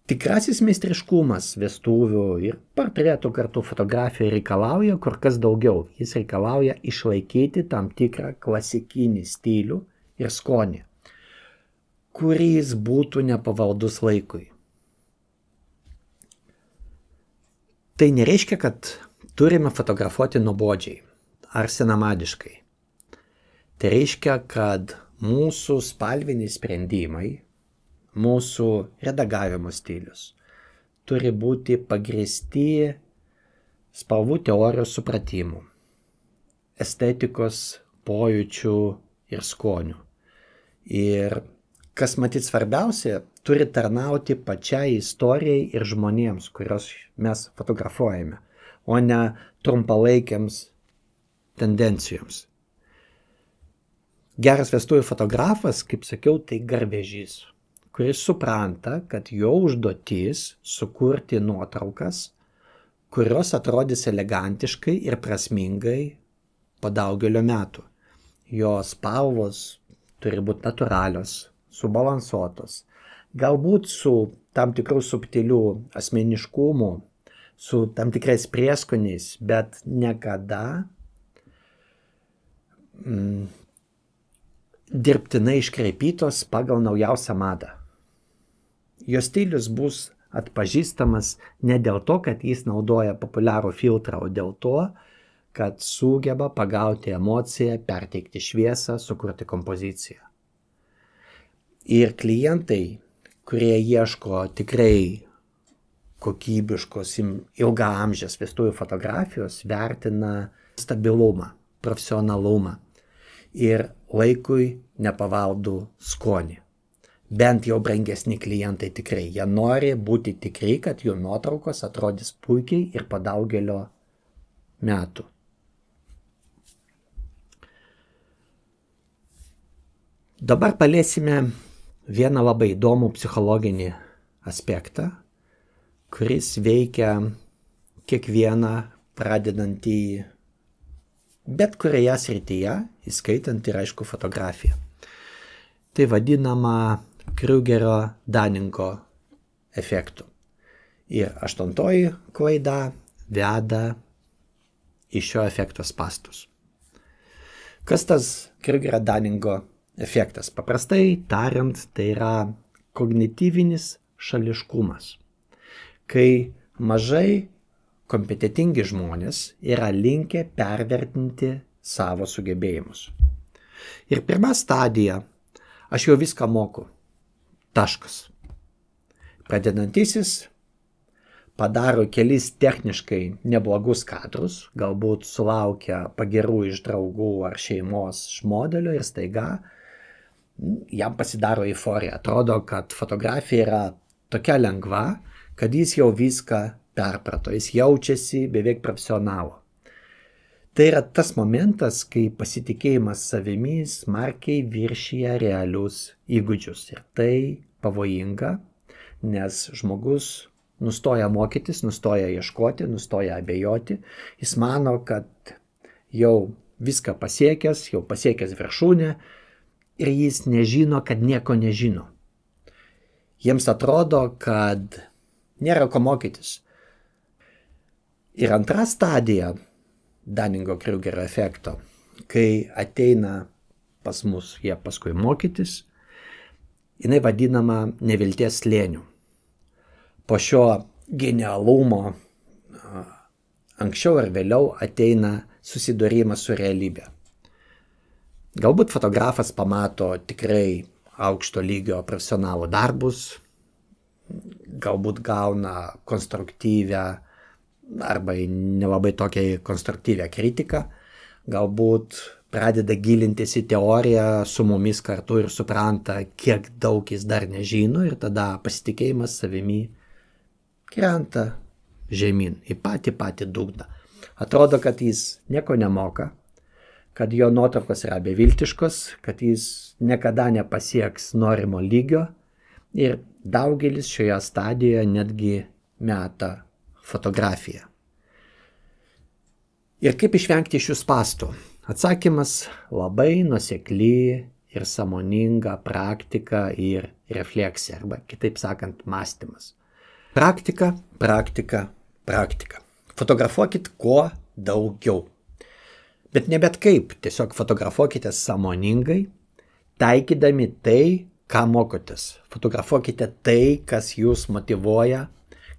Tikrasis meistriškumas vestuvių ir portretų kartu fotografijoje reikalauja kur kas daugiau. Jis reikalauja išlaikyti tam tikrą klasikinį stilių ir skonį, kuris būtų nepavaldus laikui. Tai nereiškia, kad turime fotografuoti nuobodžiai ar senamadiškai. Tai reiškia, kad mūsų spalviniai sprendimai, mūsų redagavimo stilius turi būti pagrįsti spalvų teorijos supratimu, estetikos pojūčių ir skonių. Ir kas matyt svarbiausia, turi tarnauti pačiai istorijai ir žmonėms, kurios mes fotografuojame, o ne trumpalaikiams tendencijoms. Geras vestuvių fotografas, kaip sakiau, tai garvežys, kuris supranta, kad jo užduotis sukurti nuotraukas, kurios atrodys elegantiškai ir prasmingai po daugelio metų. Jo spalvos turi būti natūralios, subalansuotos, galbūt su tam tikrų subtilių asmeniškumų, su tam tikrais prieskoniais, bet niekada dirbtinai iškreipytos pagal naujausią madą. Jo stilius bus atpažįstamas ne dėl to, kad jis naudoja populiarų filtrą, o dėl to, kad sugeba pagauti emociją, perteikti šviesą, sukurti kompoziciją. Ir klientai, kurie ieško tikrai kokybiškos ilgaamžės vestuvių fotografijos, vertina stabilumą, profesionalumą ir laikui nepavaldų skonį. Bent jau brangesni klientai tikrai. Jie nori būti tikri, kad jų nuotraukos atrodys puikiai ir po daugelio metų. Dabar paliesime vieną labai įdomų psichologinį aspektą, kuris veikia kiekvieną pradedantį bet kurioje srityje, įskaitant ir aišku fotografiją. Tai vadinama Krugerio-Dunningo efektu. Ir 8 klaida veda į šio efekto spastus. Kas tas Krugerio-Dunningo efektas? Paprastai tariant, tai yra kognityvinis šališkumas, kai mažai kompetentingi žmonės yra linkę pervertinti savo sugebėjimus. Ir pirma stadija, aš jau viską moku. Taškas. Pradedantysis padaro kelis techniškai neblogus kadrus, galbūt sulaukia pagirų iš draugų ar šeimos iš modelio ir staiga jam pasidaro euforija. Atrodo, kad fotografija yra tokia lengva, kad jis jau viską perprato, jis jaučiasi beveik profesionalu. Tai yra tas momentas, kai pasitikėjimas savimi smarkiai viršija realius įgūdžius. Ir tai pavojinga, nes žmogus nustoja mokytis, nustoja ieškoti, nustoja abejoti. Jis mano, kad jau viską pasiekęs, jau pasiekęs viršūnę ir jis nežino, kad nieko nežino. Jiems atrodo, kad nėra ko mokytis. Ir antra stadija Dunningo-Krugerio efekto, kai ateina pas mus jie paskui mokytis, jinai vadinama nevilties slėniu. Po šio genialumo anksčiau ar vėliau ateina susidūrimas su realybė. Galbūt fotografas pamato tikrai aukšto lygio profesionalų darbus, galbūt gauna konstruktyvę arba nelabai tokią konstruktyvę kritiką, galbūt pradeda gilintis į teoriją su mumis kartu ir supranta, kiek daug jis dar nežino ir tada pasitikėjimas savimi krenta žemyn į patį dugną. Atrodo, kad jis nieko nemoka, kad jo nuotraukos yra beviltiškos, kad jis niekada nepasieks norimo lygio ir daugelis šioje stadijoje netgi meta fotografiją. Ir kaip išvengti šių spąstų? Atsakymas labai nuosekli ir sąmoninga praktika ir refleksija, arba kitaip sakant, mąstymas. Praktika, praktika, praktika. Fotografuokit kuo daugiau. Bet ne bet kaip, tiesiog fotografuokite sąmoningai, taikydami tai, ką mokotės. Fotografuokite tai, kas jūs motyvuoja,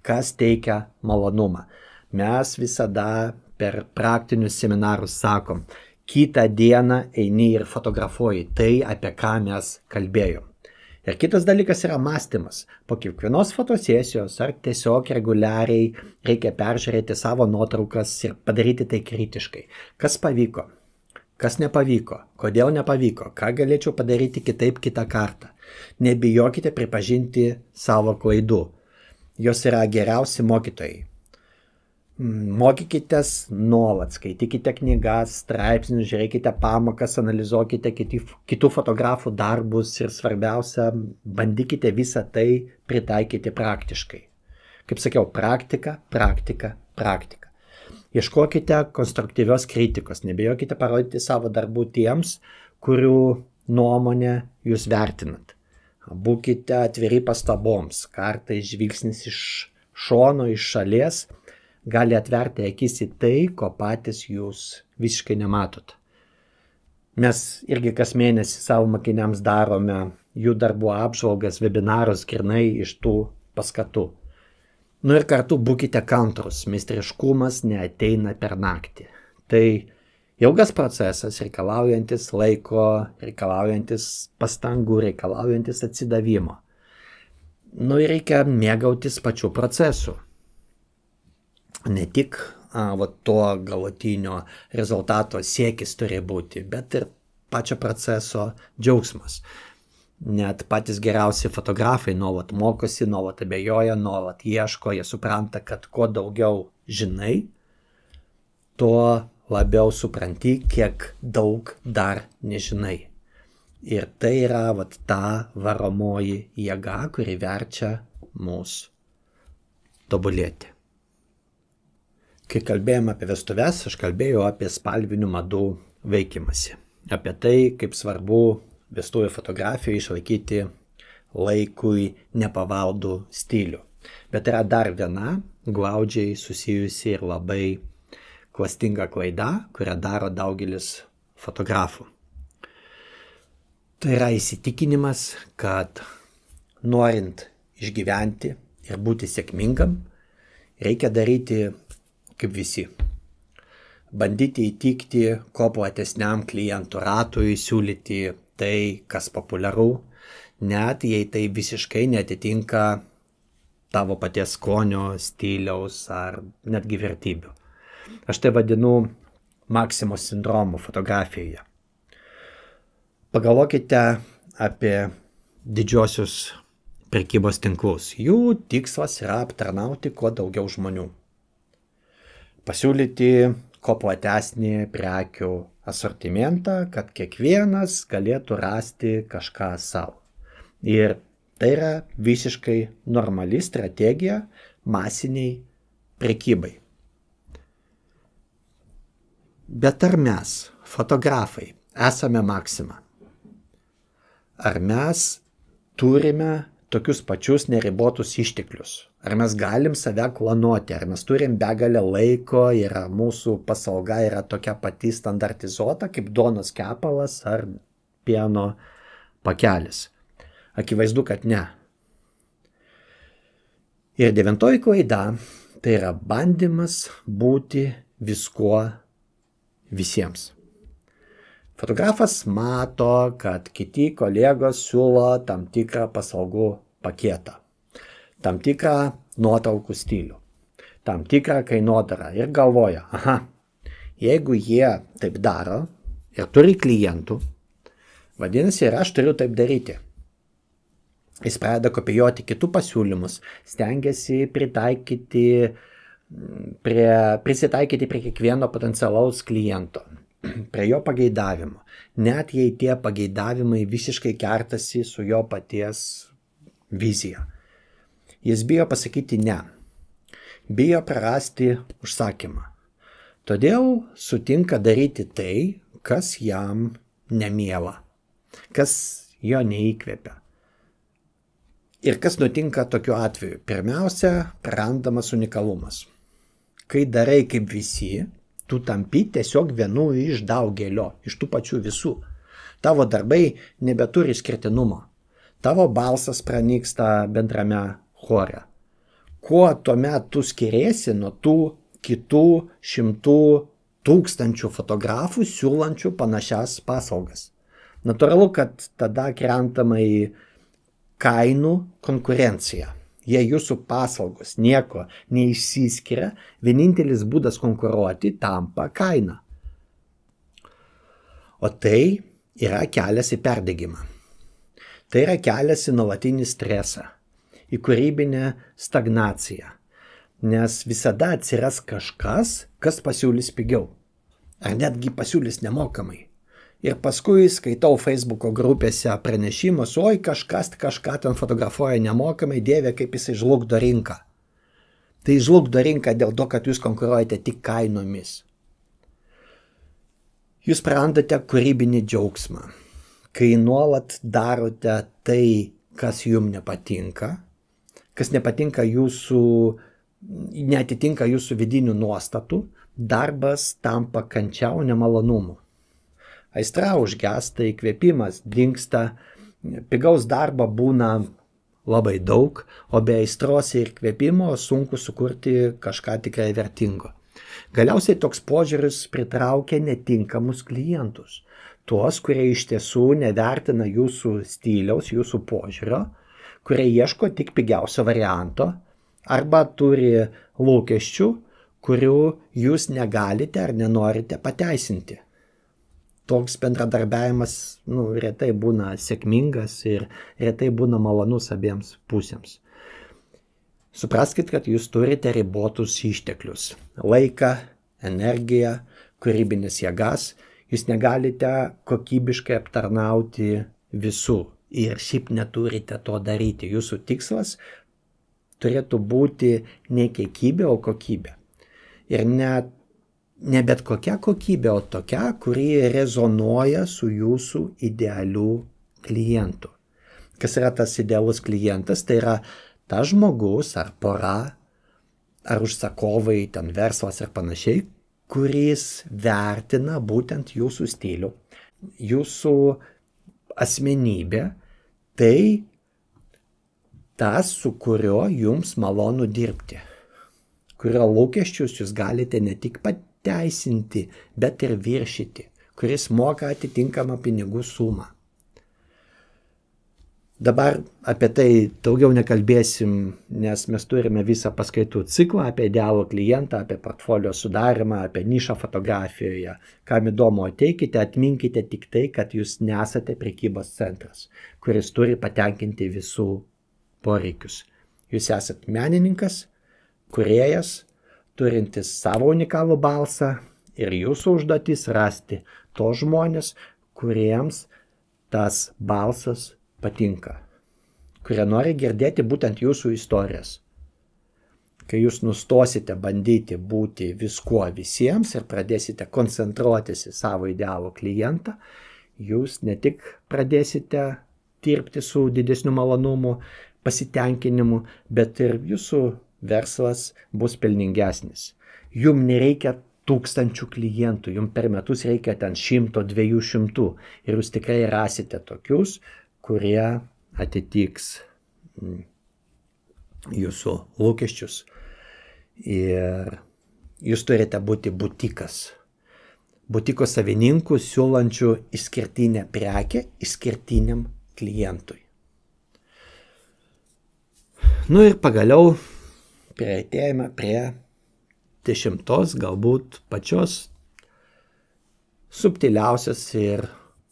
kas teikia malonumą. Mes visada per praktinius seminarus sakom, kitą dieną eini ir fotografuoji tai, apie ką mes kalbėjom. Ir kitas dalykas yra mąstymas. Po kiekvienos fotosesijos ar tiesiog reguliariai reikia peržiūrėti savo nuotraukas ir padaryti tai kritiškai. Kas pavyko? Kas nepavyko? Kodėl nepavyko? Ką galėčiau padaryti kitaip kitą kartą? Nebijokite pripažinti savo klaidų. Jos yra geriausi mokytojai. Mokykitės nuolat, skaitykite knygas, straipsnius, žiūrėkite pamokas, analizuokite kitų fotografų darbus ir svarbiausia, bandykite visą tai pritaikyti praktiškai. Kaip sakiau, praktika, praktika, praktika. Ieškokite konstruktyvios kritikos, nebijokite parodyti savo darbų tiems, kurių nuomonę jūs vertinat. Būkite atviri pastaboms, kartais žvilgsnis iš šono, iš šalies, gali atverti akis į tai, ko patys jūs visiškai nematot. Mes irgi kas mėnesį savo mokiniams darome jų darbų apžvalgas, webinarus grynai iš tų paskatų. Ir kartu būkite kantrūs, meistriškumas neateina per naktį. Tai ilgas procesas, reikalaujantis laiko, reikalaujantis pastangų, reikalaujantis atsidavimo. Ir reikia mėgautis pačiu procesu. Ne tik to galutinio rezultato siekis turi būti, bet ir pačio proceso džiaugsmas. Net patys geriausi fotografai nuolat mokosi, nuolat abejoja, nuolat ieško, jie supranta, kad kuo daugiau žinai, tuo labiau supranti, kiek daug dar nežinai. Ir tai yra ta varomoji jėga, kuri verčia mus tobulėti. Kai kalbėjome apie vestuves, aš kalbėjau apie spalvinių madų veikimąsi. Apie tai, kaip svarbu vestuvių fotografijoje išlaikyti laikui nepavaldų stilių. Bet yra dar viena glaudžiai susijusi ir labai klastinga klaida, kurią daro daugelis fotografų. Tai yra įsitikinimas, kad norint išgyventi ir būti sėkmingam, reikia daryti kaip visi. Bandyti įtikti kuo platesniam klientų ratui, siūlyti tai, kas populiaru, net jei tai visiškai neatitinka tavo paties skonio, stiliaus ar netgi vertybių. Aš tai vadinu Maksimos sindromu fotografijoje. Pagalvokite apie didžiosius prekybos tinklus. Jų tikslas yra aptarnauti kuo daugiau žmonių. Pasiūlyti kuo platesnį prekių asortimentą, kad kiekvienas galėtų rasti kažką savo. Ir tai yra visiškai normali strategija masiniai prekybai. Bet ar mes, fotografai, esame Maksima? Ar mes turime tokius pačius neribotus išteklius? Ar mes galim save klonuoti? Ar mes turim begalę laiko ir mūsų paslauga yra tokia pati standartizuota kaip duonos kepalas ar pieno pakelis? Akivaizdu, kad ne. Ir 9 klaida tai yra bandymas būti viskuo visiems. Fotografas mato, kad kiti kolegos siūlo tam tikrą paslaugų paketą, tam tikrą nuotraukų stilių, tam tikrą kainodarą ir galvoja, jeigu jie taip daro ir turi klientų, vadinasi, ir aš turiu taip daryti. Jis pradeda kopijuoti kitų pasiūlymus, stengiasi prisitaikyti prie kiekvieno potencialaus kliento, prie jo pageidavimo, net jei tie pageidavimai visiškai kertasi su jo paties vizija. Jis bijo pasakyti ne, bijo prarasti užsakymą. Todėl sutinka daryti tai, kas jam nemiela, kas jo neįkvepia. Ir kas nutinka tokiu atveju? Pirmiausia, prarandamas unikalumas. Kai darai kaip visi, tu tampi tiesiog vienu iš daugelio, iš tų pačių visų. Tavo darbai nebeturi išskirtinumo. Tavo balsas pranyksta bendrame chore. Kuo tuomet tu skiriesi nuo tų kitų 100,000 fotografų siūlančių panašias paslaugas? Natūralu, kad tada krentama į kainų konkurenciją. Jei jūsų paslaugos nieko neišsiskiria, vienintelis būdas konkuruoti tampa kaina. O tai yra kelias į perdegimą. Tai yra kelias į nuolatinį stresą, į kūrybinę stagnaciją. Nes visada atsiras kažkas, kas pasiūlys pigiau. Ar netgi pasiūlys nemokamai. Ir paskui skaitau Facebooko grupėse pranešimus, oi kažką ten fotografuoja nemokamai, dieve kaip jisai žlugdo rinką. Tai žlugdo rinką dėl to, kad jūs konkuruojate tik kainomis. Jūs prarandate kūrybinį džiaugsmą, kai nuolat darote tai, kas jums nepatinka, kas nepatinka neatitinka jūsų vidinių nuostatų, darbas tampa kančia, o ne malonumu. Aistra užgesta, įkvėpimas dingsta, pigaus darbo būna labai daug, o be aistros ir įkvėpimo sunku sukurti kažką tikrai vertingo. Galiausiai toks požiūris pritraukia netinkamus klientus. Tuos, kurie iš tiesų nevertina jūsų stiliaus, jūsų požiūrio, kurie ieško tik pigiausio varianto arba turi lūkesčių, kurių jūs negalite ar nenorite pateisinti. Toks bendradarbiavimas retai būna sėkmingas ir retai būna malonus abiems pusėms. Supraskit, kad jūs turite ribotus išteklius – laiką, energiją, kūrybinės jėgas. Jūs negalite kokybiškai aptarnauti visų ir šiaip neturite to daryti. Jūsų tikslas turėtų būti ne kiekybė, o kokybė. Ir ne bet kokia kokybė, o tokia, kuri rezonuoja su jūsų idealiu klientu. Kas yra tas idealus klientas? Tai yra tas žmogus ar pora, ar užsakovai, ten verslas ir panašiai, kuris vertina būtent jūsų stilių, jūsų asmenybę, tai tas, su kuriuo jums malonu dirbti, kurio lūkesčius jūs galite ne tik pateisinti, bet ir viršyti, kuris moka atitinkamą pinigų sumą. Dabar apie tai daugiau nekalbėsim, nes mes turime visą paskaitų ciklą apie idealų klientą, apie portfolio sudarimą, apie nišą fotografijoje. Kam įdomu, ateikite, atminkite tik tai, kad jūs nesate prekybos centras, kuris turi patenkinti visų poreikius. Jūs esate menininkas, kūrėjas, turintis savo unikalų balsą ir jūsų užduotis rasti tos žmonės, kuriems tas balsas patinka, kurie nori girdėti būtent jūsų istorijas. Kai jūs nustosite bandyti būti viskuo visiems ir pradėsite koncentruotis į savo idealų klientą, jūs ne tik pradėsite dirbti su didesniu malonumu, pasitenkinimu, bet ir jūsų verslas bus pelningesnis. Jums nereikia 1000 klientų, jums per metus reikia ten 100-200 ir jūs tikrai rasite tokius, kurie atitiks jūsų lūkesčius. Ir jūs turite būti butikas. Butiko savininkų siūlančių išskirtinę prekę išskirtiniam klientui. Ir pagaliau prieartėjame prie 10, galbūt pačios subtiliausios ir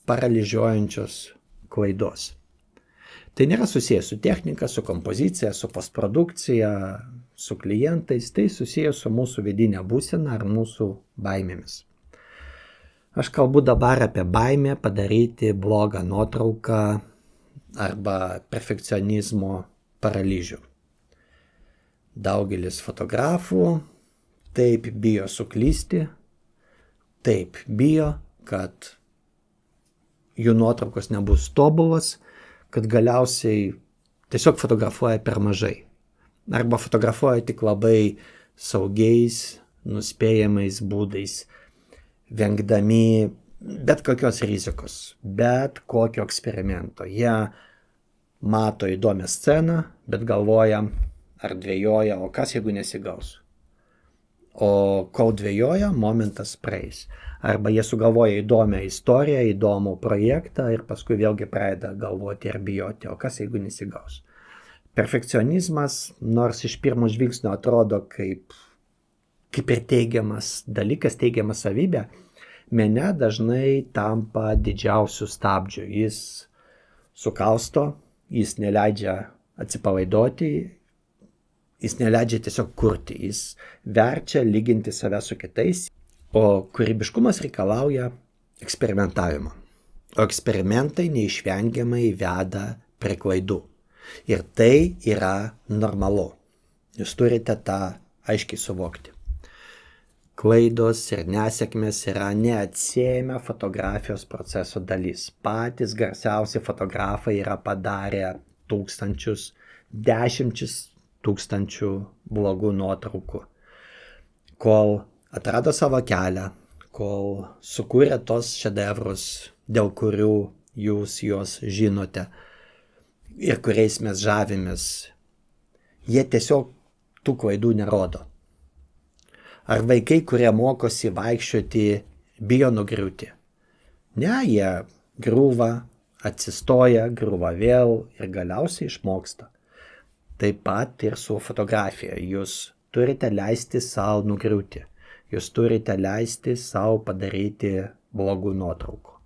paralyžiuojančios klaidos. Tai nėra susijęs su technika, su kompozicija, su postprodukcija, su klientais, tai susijęs su mūsų vidinė būsena ar mūsų baimėmis. Aš kalbu dabar apie baimę padaryti blogą nuotrauką arba perfekcionizmo paralyžių. Daugelis fotografų taip bijo suklysti, Taip, bijo, kad jų nuotraukos nebus tobulas, kad galiausiai tiesiog fotografuoja per mažai. Arba fotografuoja tik labai saugiais, nuspėjamais būdais, vengdami bet kokios rizikos, bet kokio eksperimento. Jie mato įdomią sceną, bet galvoja ar dvejoja, o kas jeigu nesigaus. O kol dvejoja, momentas praeis. Arba jie sugalvoja įdomią istoriją, įdomų projektą ir paskui vėlgi pradeda galvoti ir bijoti, o kas jeigu nesigaus. Perfekcionizmas, nors iš pirmo žvilgsnio atrodo kaip ir teigiamas dalykas, teigiama savybė, mene dažnai tampa didžiausiu stabdžiu. Jis sukausto, jis neleidžia atsipalaiduoti, jis neleidžia tiesiog kurti, jis verčia lyginti save su kitais, o kūrybiškumas reikalauja eksperimentavimo. O eksperimentai neišvengiamai veda prie klaidų. Ir tai yra normalu. Jūs turite tą aiškiai suvokti. Klaidos ir nesėkmės yra neatsiejama fotografijos proceso dalis. Patys garsiausi fotografai yra padarę tūkstančius, dešimčius tūkstančių blogų nuotraukų. Kol atrado savo kelią, kol sukūrė tos šedevrus, dėl kurių jūs juos žinote ir kuriais mes žavimės, jie tiesiog tų klaidų nerodo. Ar vaikai, kurie mokosi vaikščioti, bijo nugriūti? Ne, jie griūva, atsistoja, griūva vėl ir galiausiai išmoksta. Taip pat ir su fotografija. Jūs turite leisti savo nugriūti. Jūs turite leisti savo padaryti blogų nuotraukų.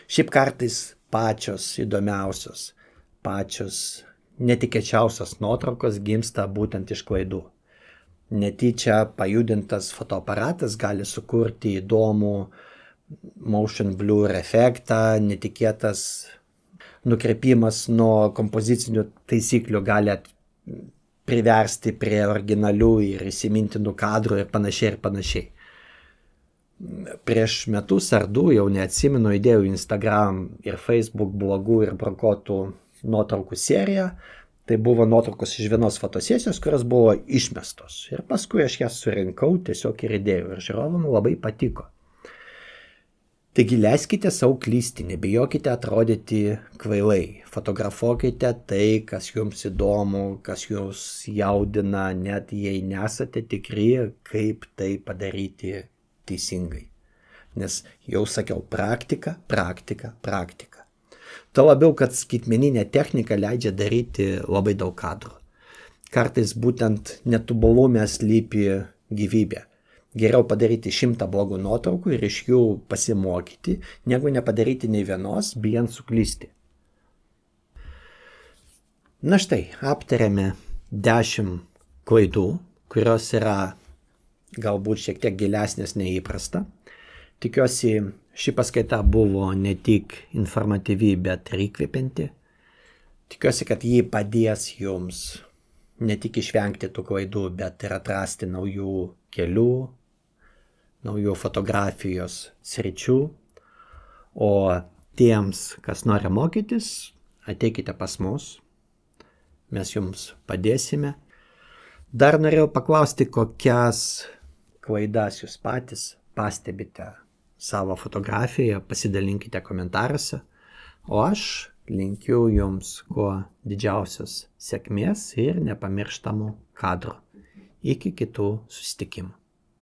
Šiaip kartais pačios įdomiausios, pačios netikėčiausios nuotraukos gimsta būtent iš klaidų. Netyčia pajudintas fotoaparatas gali sukurti įdomų motion blur efektą, netikėtas nukreipimas nuo kompozicinių taisyklių gali priversti prie originalių ir įsimintinų kadrų ir panašiai. Prieš metus ar du, jau neatsimenu, įdėjau Instagram ir Facebook blogų ir brokuotų nuotraukų seriją. Tai buvo nuotraukos iš vienos fotosesijos, kurios buvo išmestos. Ir paskui aš jas surinkau, tiesiog ir įdėjau. Ir žiūrovam labai patiko. Taigi leiskite savo klysti, nebijokite atrodyti kvailai. Fotografuokite tai, kas jums įdomu, kas jūs jaudina, net jei nesate tikri, kaip tai padaryti teisingai. Nes jau sakiau, praktika. Tuo labiau, kad skaitmeninė technika leidžia daryti labai daug kadrų. Kartais būtent netobulume slypi gyvybė. Geriau padaryti 100 blogų nuotraukų ir iš jų pasimokyti, negu nepadaryti nei vienos, bijant suklysti. Na štai, aptarėme 10 klaidų, kurios yra galbūt šiek tiek gilesnės nei įprasta. Tikiuosi, ši paskaita buvo ne tik informatyvi, bet ir įkvepianti. Tikiuosi, kad ji padės jums ne tik išvengti tų klaidų, bet ir atrasti naujų kelių, naujų fotografijos sričių. O tiems, kas nori mokytis, ateikite pas mus, mes jums padėsime. Dar norėjau paklausti, kokias klaidas jūs patys pastebite savo fotografijoje, pasidalinkite komentaruose, o aš linkiu jums kuo didžiausios sėkmės ir nepamirštamų kadrų. Iki kitų susitikimų.